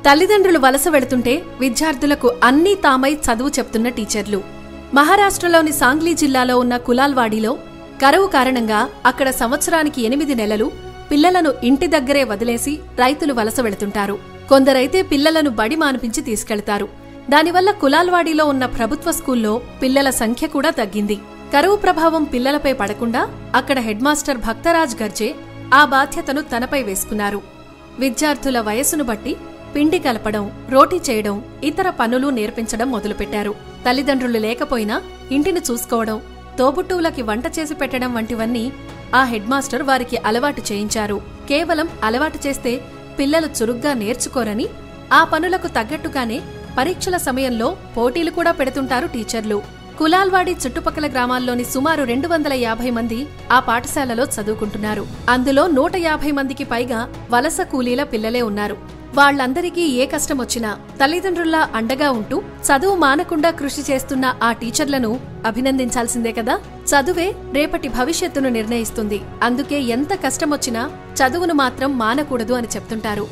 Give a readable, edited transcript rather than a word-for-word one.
తల్లిదండ్రులు వలస వెడుతుంటే విద్యార్థులకు అన్నీ తామై చదువు చెప్తున్న టీచర్లు. మహారాష్ట్రలోని సాంగ్లీ జిల్లాలో ఉన్న కులాల్వాడిలో కరువు కారణంగా అక్కడ సంవత్సరానికి 8 నెలలు పిల్లలను ఇంటి దగ్గరే వదిలేసి రైతులు వలస వెడుతుంటారు. కొందరైతే పిల్లలను బడి మానిపించి తీసుకెళ్తారు. దానివల్ల కులాల్వాడిలో ఉన్న ప్రభుత్వ స్కూల్లో పిల్లల సంఖ్య కూడా తగ్గింది. కరువు ప్రభావం పిల్లలపై పడకుండా అక్కడ హెడ్ మాస్టర్ భక్తరాజ్ గర్జే ఆ బాధ్యతను తనపై వేసుకున్నారు. విద్యార్థుల వయస్సును బట్టి పిండి కలపడం, రోటీ చేయడం, ఇతర పనులు నేర్పించడం మొదలుపెట్టారు. తల్లిదండ్రులు లేకపోయినా ఇంటిని చూసుకోవడం, తోబుట్టువులకి వంట చేసి పెట్టడం వంటివన్నీ ఆ హెడ్ మాస్టర్ వారికి అలవాటు చేయించారు. కేవలం అలవాటు చేస్తే పిల్లలు చురుగ్గా నేర్చుకోరని ఆ పనులకు తగ్గట్టుగానే పరీక్షల సమయంలో పోటీలు కూడా పెడుతుంటారు టీచర్లు. కులాల్వాడి చుట్టుపక్కల గ్రామాల్లోని సుమారు 250 మంది ఆ పాఠశాలలో చదువుకుంటున్నారు. అందులో 150 మందికి పైగా వలస కూలీల పిల్లలే ఉన్నారు. వాళ్లందరికీ ఏ కష్టమొచ్చినా తల్లిదండ్రుల్లా అండగా ఉంటూ చదువు మానకుండా కృషి చేస్తున్న ఆ టీచర్లను అభినందించాల్సిందే కదా. చదువే రేపటి భవిష్యత్తును నిర్ణయిస్తుంది. అందుకే ఎంత కష్టమొచ్చినా చదువును మాత్రం మానకూడదు అని చెప్తుంటారు.